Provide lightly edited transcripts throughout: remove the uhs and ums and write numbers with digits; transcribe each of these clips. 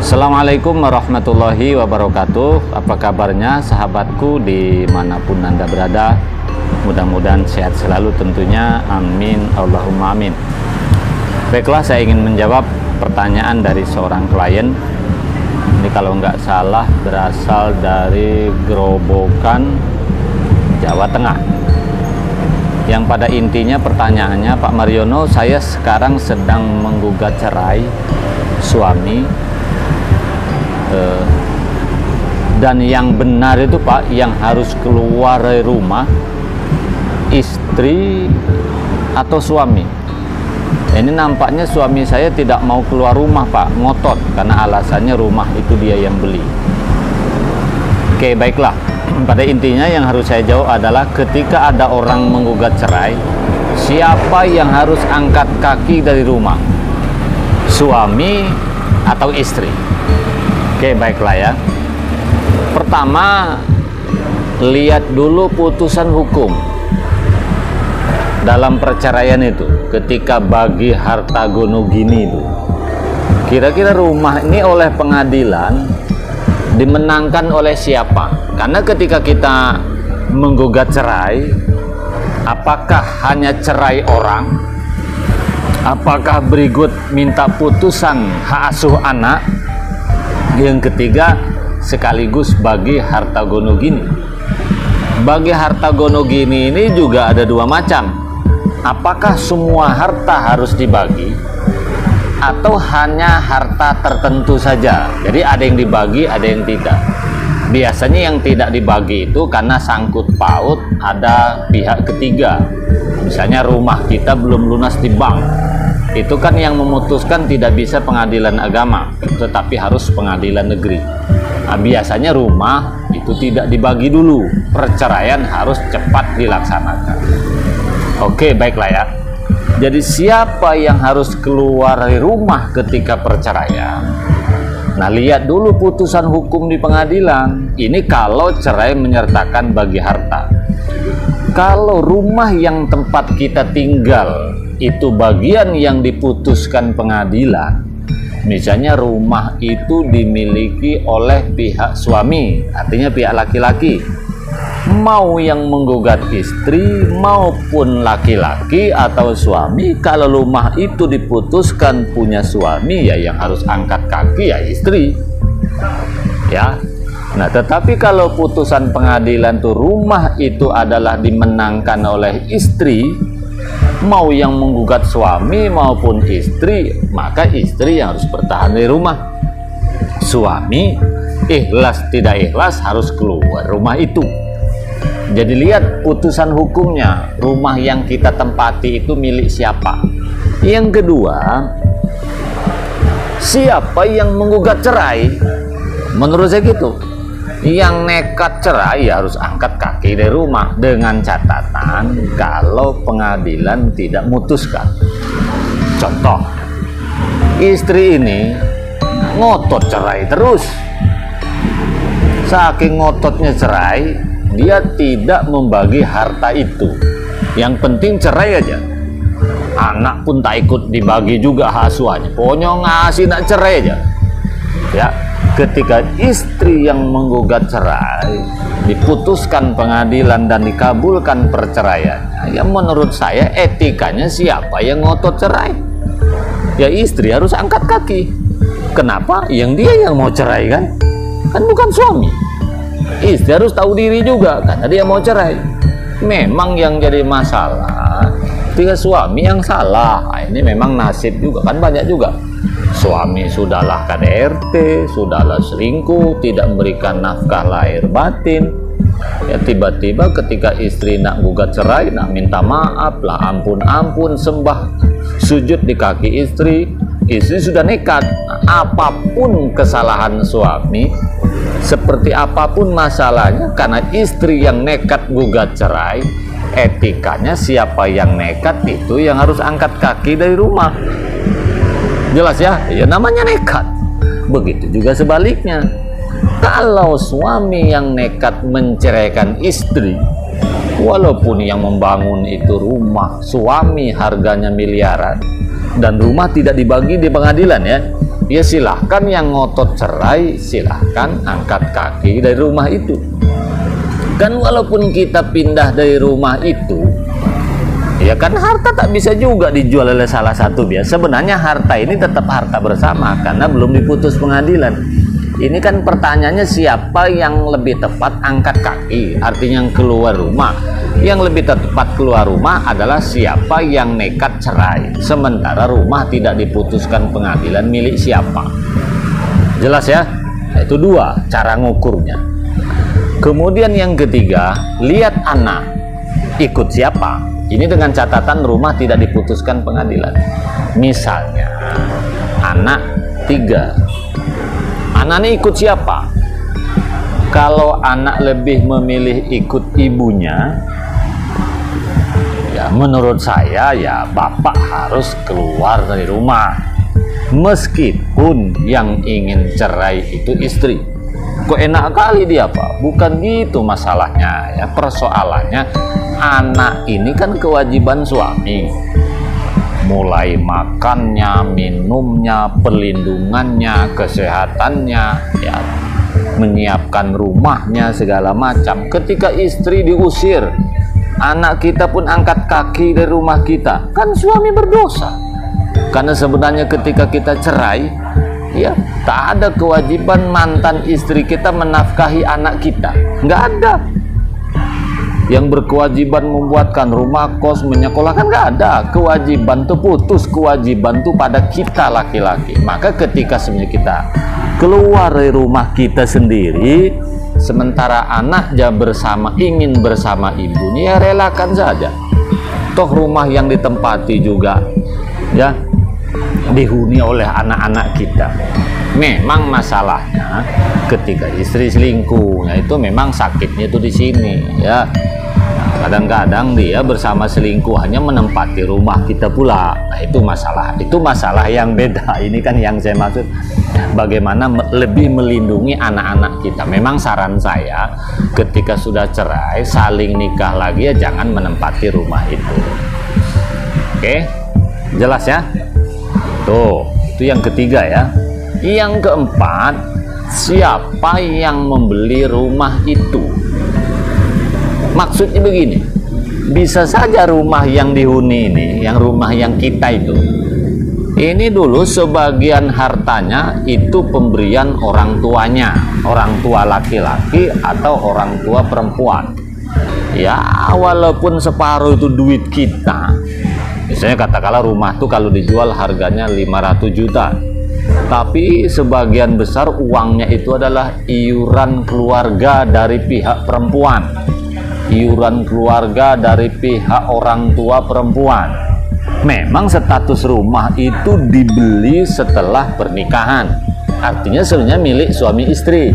Assalamualaikum warahmatullahi wabarakatuh. Apa kabarnya sahabatku dimanapun Anda berada? Mudah-mudahan sehat selalu tentunya, amin Allahumma amin. Baiklah, saya ingin menjawab pertanyaan dari seorang klien. Ini kalau nggak salah berasal dari Grobogan, Jawa Tengah. Yang pada intinya pertanyaannya, Pak Mariono, saya sekarang sedang menggugat cerai suami, dan yang benar itu Pak, yang harus keluar dari rumah istri atau suami. Ini nampaknya suami saya tidak mau keluar rumah Pak, ngotot karena alasannya rumah itu dia yang beli. Oke, baiklah. Pada intinya yang harus saya jawab adalah ketika ada orang menggugat cerai, siapa yang harus angkat kaki dari rumah? Suami atau istri? Oke, baiklah ya. Pertama, lihat dulu putusan hukum dalam perceraian itu. Ketika bagi harta gono gini itu, kira-kira rumah ini oleh pengadilan dimenangkan oleh siapa? Karena ketika kita menggugat cerai, apakah hanya cerai orang? Apakah berikut minta putusan hak asuh anak? Yang ketiga, sekaligus bagi harta gono gini. Bagi harta gono gini ini juga ada dua macam. Apakah semua harta harus dibagi atau hanya harta tertentu saja? Jadi ada yang dibagi, ada yang tidak. Biasanya yang tidak dibagi itu karena sangkut paut ada pihak ketiga. Misalnya rumah kita belum lunas di bank, itu kan yang memutuskan tidak bisa pengadilan agama, tetapi harus pengadilan negeri. Nah, biasanya rumah itu tidak dibagi dulu, perceraian harus cepat dilaksanakan. Oke, baiklah ya. Jadi siapa yang harus keluar dari rumah ketika perceraian? Nah, lihat dulu putusan hukum di pengadilan. Ini kalau cerai menyertakan bagi harta. Kalau rumah yang tempat kita tinggal itu bagian yang diputuskan pengadilan, misalnya rumah itu dimiliki oleh pihak suami, artinya pihak laki-laki, mau yang menggugat istri maupun laki-laki atau suami, kalau rumah itu diputuskan punya suami, ya yang harus angkat kaki ya istri ya. Nah, tetapi kalau putusan pengadilan tuh rumah itu adalah dimenangkan oleh istri, mau yang menggugat suami maupun istri, maka istri yang harus bertahan di rumah. Suami ikhlas tidak ikhlas harus keluar rumah itu. Jadi lihat putusan hukumnya, rumah yang kita tempati itu milik siapa. Yang kedua, siapa yang menggugat cerai? Menurut saya gitu, yang nekat cerai ya harus angkat kaki dari rumah, dengan catatan kalau pengadilan tidak memutuskan. Contoh, istri ini ngotot cerai terus. Saking ngototnya cerai, dia tidak membagi harta itu. Yang penting cerai aja. Anak pun tak ikut dibagi juga hak asuhannya. Pokoknya ngasih nak cerai aja. Ya. Ketika istri yang menggugat cerai diputuskan pengadilan dan dikabulkan perceraiannya, ya menurut saya etikanya siapa yang ngotot cerai? Ya istri harus angkat kaki. Kenapa? Yang dia yang mau cerai kan? Kan bukan suami. Istri harus tahu diri juga karena dia mau cerai. Memang yang jadi masalah ketika suami yang salah. Nah, ini memang nasib juga kan, banyak juga. Suami sudahlah KDRT, sudahlah selingkuh, tidak memberikan nafkah lahir batin. Ya tiba-tiba ketika istri nak gugat cerai, nak minta maaf lah, ampun sembah sujud di kaki istri. Istri sudah nekat. Apapun kesalahan suami, seperti apapun masalahnya, karena istri yang nekat gugat cerai, etikanya siapa yang nekat itu yang harus angkat kaki dari rumah. Jelas ya? Ya namanya nekat. Begitu juga sebaliknya. Kalau suami yang nekat menceraikan istri, walaupun yang membangun itu rumah suami harganya miliaran dan rumah tidak dibagi di pengadilan ya, ya silahkan yang ngotot cerai, silahkan angkat kaki dari rumah itu. Kan walaupun kita pindah dari rumah itu, ya kan harta tak bisa juga dijual oleh salah satu dia. Sebenarnya harta ini tetap harta bersama karena belum diputus pengadilan. Ini kan pertanyaannya siapa yang lebih tepat angkat kaki, artinya yang keluar rumah. Yang lebih tepat keluar rumah adalah siapa yang nekat cerai, sementara rumah tidak diputuskan pengadilan milik siapa. Jelas ya? Itu dua cara ngukurnya. Kemudian yang ketiga, lihat anak ikut siapa. Ini dengan catatan rumah tidak diputuskan pengadilan. Misalnya anak 3, anak ini ikut siapa? Kalau anak lebih memilih ikut ibunya, ya menurut saya ya bapak harus keluar dari rumah, meskipun yang ingin cerai itu istri. Kok enak kali dia Pak? Bukan gitu masalahnya ya. Persoalannya anak ini kan kewajiban suami, mulai makannya, minumnya, perlindungannya, kesehatannya, ya, menyiapkan rumahnya, segala macam. Ketika istri diusir, anak kita pun angkat kaki dari rumah kita, kan suami berdosa. Karena sebenarnya ketika kita cerai, ya tak ada kewajiban mantan istri kita menafkahi anak kita, nggak ada. Yang berkewajiban membuatkan rumah kos, menyekolahkan, nggak ada. Kewajiban tuh putus, kewajiban tuh pada kita laki-laki. Maka ketika sebenarnya kita keluar dari rumah kita sendiri, sementara anak ingin bersama ibunya, ya relakan saja. Toh rumah yang ditempati juga ya dihuni oleh anak-anak kita. Memang masalahnya ketika istri selingkuh, nah itu memang sakitnya itu di sini ya. Kadang-kadang dia bersama selingkuhannya menempati rumah kita pula. Nah itu masalah yang beda. Ini kan yang saya maksud, bagaimana lebih melindungi anak-anak kita. Memang saran saya ketika sudah cerai, saling nikah lagi ya jangan menempati rumah itu. Oke, jelas ya? Tuh, itu yang ketiga ya. Yang keempat, siapa yang membeli rumah itu? Maksudnya begini, bisa saja rumah yang dihuni ini, yang rumah yang kita itu, ini dulu sebagian hartanya itu pemberian orang tuanya, orang tua laki-laki atau orang tua perempuan. Ya, walaupun separuh itu duit kita. Misalnya katakanlah rumah tuh kalau dijual harganya 500 juta. Tapi sebagian besar uangnya itu adalah iuran keluarga dari pihak perempuan, iuran keluarga dari pihak orang tua perempuan. Memang status rumah itu dibeli setelah pernikahan, artinya sebenarnya milik suami istri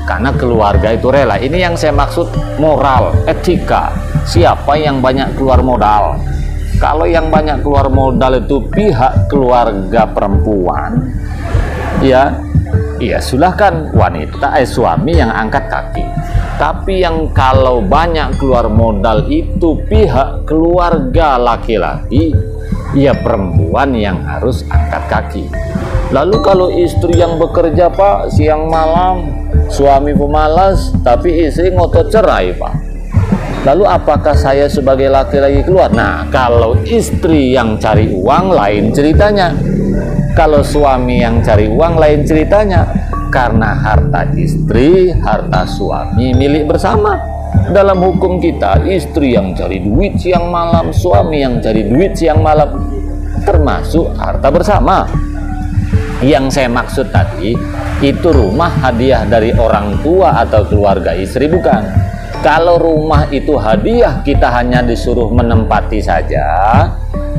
karena keluarga itu rela. Ini yang saya maksud moral, etika. Siapa yang banyak keluar modal? Kalau yang banyak keluar modal itu pihak keluarga perempuan, ya silahkan suami yang angkat kaki. Tapi yang kalau banyak keluar modal itu pihak keluarga laki-laki, ya perempuan yang harus angkat kaki. Lalu kalau istri yang bekerja Pak, siang malam, suami pemalas, tapi istri ngotot cerai Pak. Lalu apakah saya sebagai laki-laki keluar? Nah, kalau istri yang cari uang lain ceritanya. Kalau suami yang cari uang lain ceritanya. Karena harta istri, harta suami milik bersama. Dalam hukum kita, istri yang cari duit siang malam, suami yang cari duit siang malam, termasuk harta bersama. Yang saya maksud tadi, itu rumah hadiah dari orang tua atau keluarga istri, bukan. Kalau rumah itu hadiah, kita hanya disuruh menempati saja,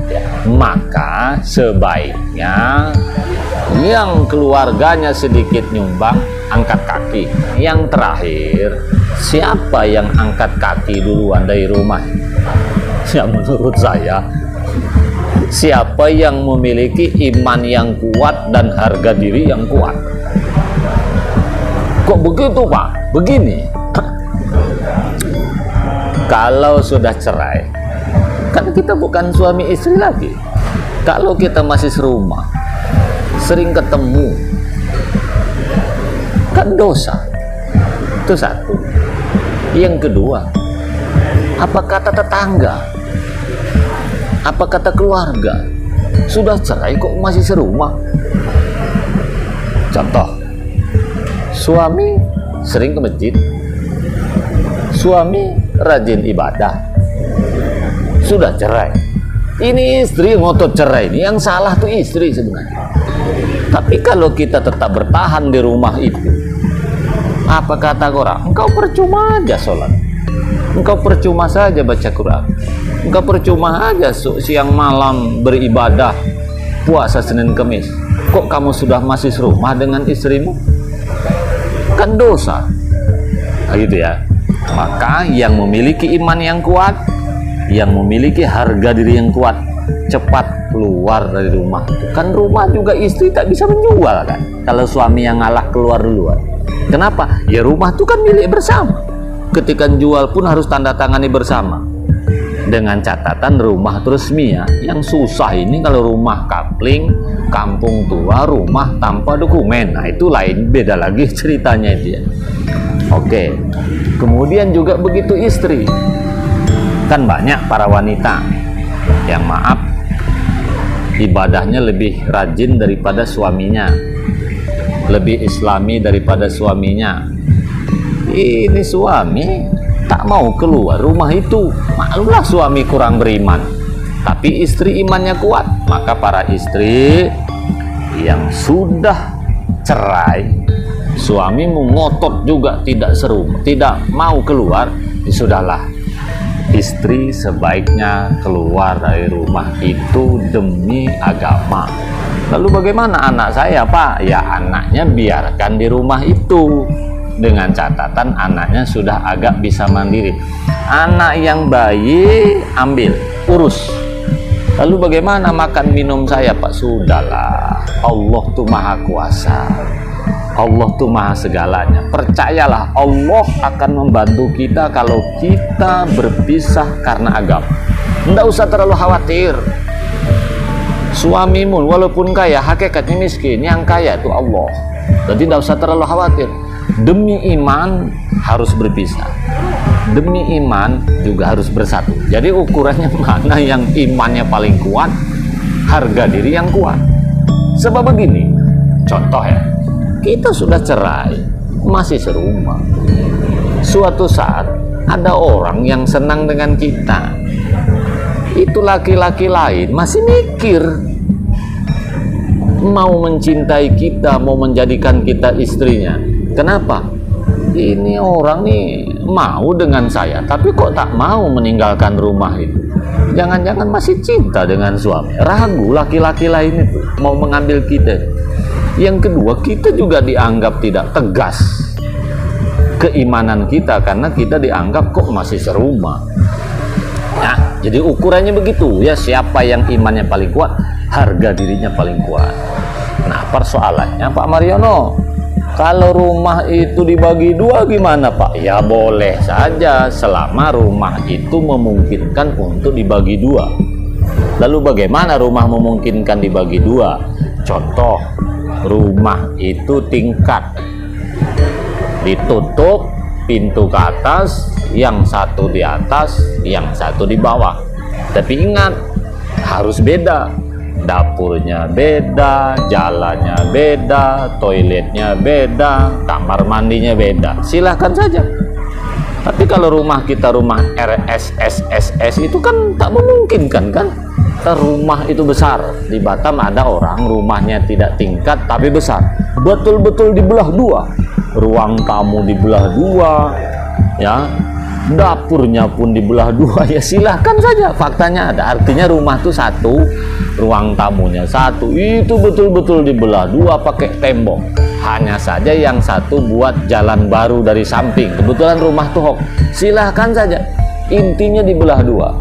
ya, maka sebaiknya yang keluarganya sedikit nyumbang, angkat kaki. Yang terakhir, siapa yang angkat kaki duluan dari rumah? Ya menurut saya, siapa yang memiliki iman yang kuat dan harga diri yang kuat. Kok begitu Pak? Begini, kalau sudah cerai, kan kita bukan suami istri lagi. Kalau kita masih serumah, sering ketemu, kan dosa. Itu satu. Yang kedua, apa kata tetangga, apa kata keluarga, sudah cerai kok masih serumah. Contoh, suami sering ke masjid, suami rajin ibadah, sudah cerai. Ini istri ngotot cerai, ini yang salah tuh istri sebenarnya. Tapi kalau kita tetap bertahan di rumah itu, apa kata orang? Engkau percuma aja sholat, engkau percuma saja baca Quran, engkau percuma aja siang malam beribadah, puasa Senin Kemis. Kok kamu sudah masih serumah dengan istrimu? Kan dosa. Nah, gitu ya. Maka yang memiliki iman yang kuat, yang memiliki harga diri yang kuat, cepat keluar dari rumah. Kan rumah juga istri tak bisa menjual kan, kalau suami yang ngalah keluar duluan. Kenapa? Ya rumah itu kan milik bersama. Ketika jual pun harus tanda tangani bersama, dengan catatan rumah itu resmi ya. Yang susah ini kalau rumah kapling, kampung tua, rumah tanpa dokumen. Nah itu lain, beda lagi ceritanya itu ya. Oke. Kemudian juga begitu istri. Kan banyak para wanita yang maaf, ibadahnya lebih rajin daripada suaminya, lebih islami daripada suaminya. Ini suami tak mau keluar rumah itu, maklumlah suami kurang beriman, tapi istri imannya kuat. Maka para istri yang sudah cerai, suamimu ngotot juga tidak serumah, tidak mau keluar, ya sudahlah, istri sebaiknya keluar dari rumah itu demi agama. Lalu bagaimana anak saya, Pak? Ya anaknya biarkan di rumah itu, dengan catatan anaknya sudah agak bisa mandiri. Anak yang bayi ambil, urus. Lalu bagaimana makan minum saya, Pak? Sudahlah, Allah tuh maha kuasa, Allah tuh maha segalanya. Percayalah, Allah akan membantu kita kalau kita berpisah karena agama. Tidak usah terlalu khawatir. Suamimu walaupun kaya, hakikatnya miskin. Yang kaya itu Allah. Jadi tidak usah terlalu khawatir. Demi iman harus berpisah, demi iman juga harus bersatu. Jadi ukurannya mana yang imannya paling kuat, harga diri yang kuat. Sebab begini, contoh ya, kita sudah cerai, masih serumah. Suatu saat ada orang yang senang dengan kita, itu laki-laki lain masih mikir mau mencintai kita, mau menjadikan kita istrinya. Kenapa? Ini orang nih mau dengan saya, tapi kok tak mau meninggalkan rumah itu. Jangan-jangan masih cinta dengan suami. Ragu laki-laki lain itu mau mengambil kita. Yang kedua, kita juga dianggap tidak tegas keimanan kita, karena kita dianggap kok masih serumah. Nah, jadi ukurannya begitu ya, siapa yang imannya paling kuat, harga dirinya paling kuat. Nah, persoalannya Pak Mariono, kalau rumah itu dibagi dua gimana, Pak? Ya boleh saja selama rumah itu memungkinkan untuk dibagi dua. Lalu bagaimana rumah memungkinkan dibagi dua? Contoh, rumah itu tingkat, ditutup pintu ke atas, yang satu di atas, yang satu di bawah. Tapi ingat, harus beda. Dapurnya beda, jalannya beda, toiletnya beda, kamar mandinya beda. Silahkan saja. Tapi kalau rumah kita rumah RSSSS itu kan tak memungkinkan kan? Rumah itu besar. Di Batam ada orang rumahnya tidak tingkat tapi besar, betul-betul dibelah dua. Ruang tamu dibelah dua, ya. Dapurnya pun dibelah dua. Ya silahkan saja, faktanya ada. Artinya rumah itu satu, ruang tamunya satu, itu betul-betul dibelah dua pakai tembok. Hanya saja yang satu buat jalan baru dari samping, kebetulan rumah tuh silahkan saja, intinya dibelah dua.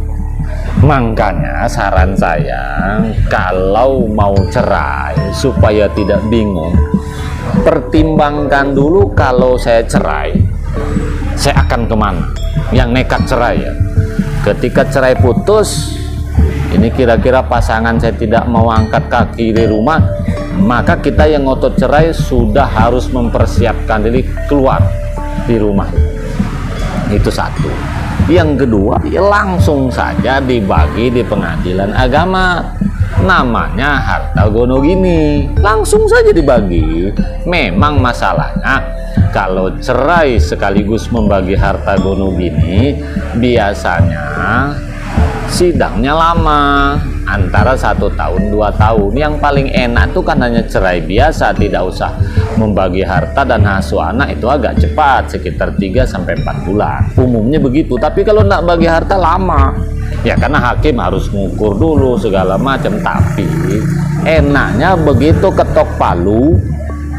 Makanya saran saya, kalau mau cerai supaya tidak bingung, pertimbangkan dulu, kalau saya cerai saya akan kemana. Yang nekat cerai ya, ketika cerai putus, ini kira-kira pasangan saya tidak mau angkat kaki dari rumah, maka kita yang ngotot cerai sudah harus mempersiapkan diri keluar di rumah. Itu satu. Yang kedua, ya langsung saja dibagi di pengadilan agama, namanya harta gonogini, langsung saja dibagi. Memang masalahnya kalau cerai sekaligus membagi harta gonogini, biasanya sidangnya lama, antara 1 tahun 2 tahun. Yang paling enak tuh kan hanya cerai biasa, tidak usah membagi harta dan asuh anak, itu agak cepat, sekitar 3-4 bulan umumnya begitu. Tapi kalau nak bagi harta lama ya, karena hakim harus mengukur dulu segala macam. Tapi enaknya begitu ketok palu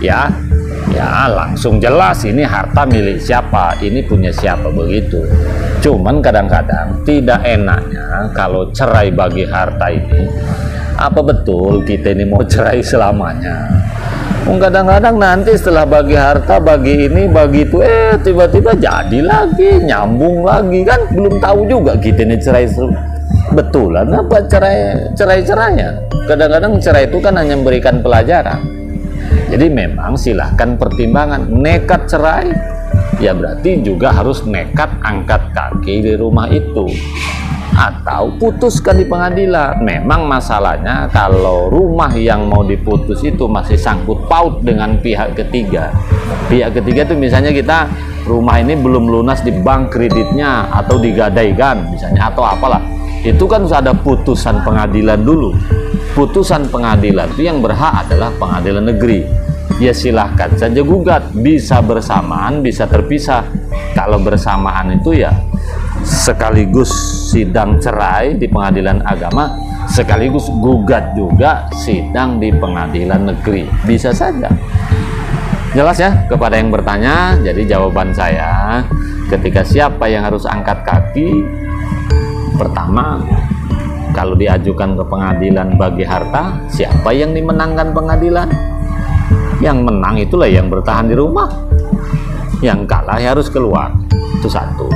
ya langsung jelas ini harta milik siapa, ini punya siapa, begitu. Cuman kadang-kadang tidak enaknya kalau cerai bagi harta ini, apa betul kita ini mau cerai selamanya? Kadang-kadang nanti setelah bagi harta, bagi ini, bagi itu, tiba-tiba jadi lagi, nyambung lagi, kan belum tahu juga kita ini cerai betulan apa cerai-cerainya. Kadang-kadang cerai itu kan hanya memberikan pelajaran. Jadi memang silahkan pertimbangan. Nekat cerai ya berarti juga harus nekat angkat kaki di rumah itu, atau putuskan di pengadilan. Memang masalahnya kalau rumah yang mau diputus itu masih sangkut paut dengan pihak ketiga. Pihak ketiga itu misalnya kita rumah ini belum lunas di bank kreditnya, atau digadaikan misalnya, atau apalah, itu kan harus ada putusan pengadilan dulu. Putusan pengadilan itu yang berhak adalah pengadilan negeri. Ya silahkan saja gugat, bisa bersamaan bisa terpisah. Kalau bersamaan itu ya sekaligus sidang cerai di pengadilan agama, sekaligus gugat juga sidang di pengadilan negeri, bisa saja. Jelas ya kepada yang bertanya? Jadi jawaban saya, ketika siapa yang harus angkat kaki, pertama, kalau diajukan ke pengadilan bagi harta, siapa yang dimenangkan pengadilan? Yang menang itulah yang bertahan di rumah, yang kalah ya harus keluar. Itu satu.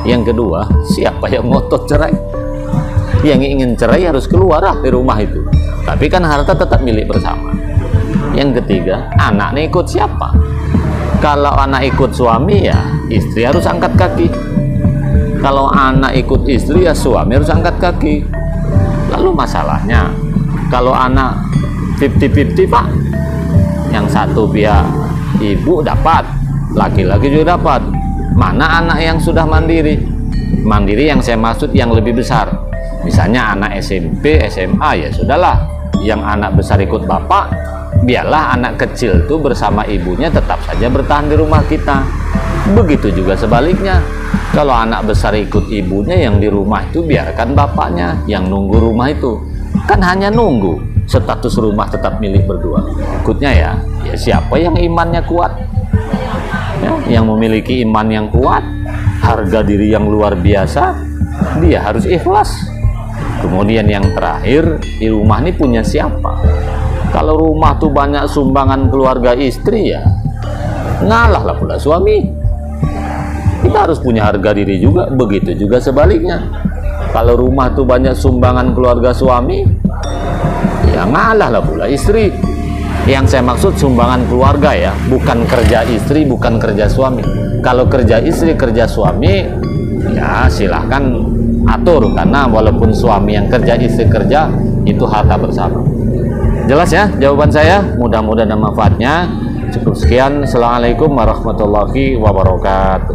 Yang kedua, siapa yang ngotot cerai? Yang ingin cerai harus keluar di rumah itu, tapi kan harta tetap milik bersama. Yang ketiga, anak ini ikut siapa? Kalau anak ikut suami ya istri harus angkat kaki. Kalau anak ikut istri ya suami harus angkat kaki. Lalu masalahnya kalau anak 50-50 Pak, yang satu pihak ibu dapat, laki-laki juga dapat. Mana anak yang sudah mandiri? Mandiri yang saya maksud yang lebih besar, misalnya anak SMP, SMA, ya sudahlah, yang anak besar ikut bapak, biarlah anak kecil itu bersama ibunya tetap saja bertahan di rumah kita. Begitu juga sebaliknya, kalau anak besar ikut ibunya, yang di rumah itu biarkan bapaknya yang nunggu rumah itu. Kan hanya nunggu, status rumah tetap milik berdua. Ikutnya ya siapa yang imannya kuat, ya, yang memiliki iman yang kuat, harga diri yang luar biasa, dia harus ikhlas. Kemudian yang terakhir, di rumah ini punya siapa? Kalau rumah tuh banyak sumbangan keluarga istri, ya ngalah lah pula suami. Kita harus punya harga diri juga. Begitu juga sebaliknya, kalau rumah tuh banyak sumbangan keluarga suami, ya ngalah lah pula istri. Yang saya maksud sumbangan keluarga ya, bukan kerja istri, bukan kerja suami. Kalau kerja istri, kerja suami, ya silahkan atur, karena walaupun suami yang kerja, istri kerja, itu harta bersama. Jelas ya jawaban saya? Mudah-mudahan ada manfaatnya. Cukup sekian. Assalamualaikum warahmatullahi wabarakatuh.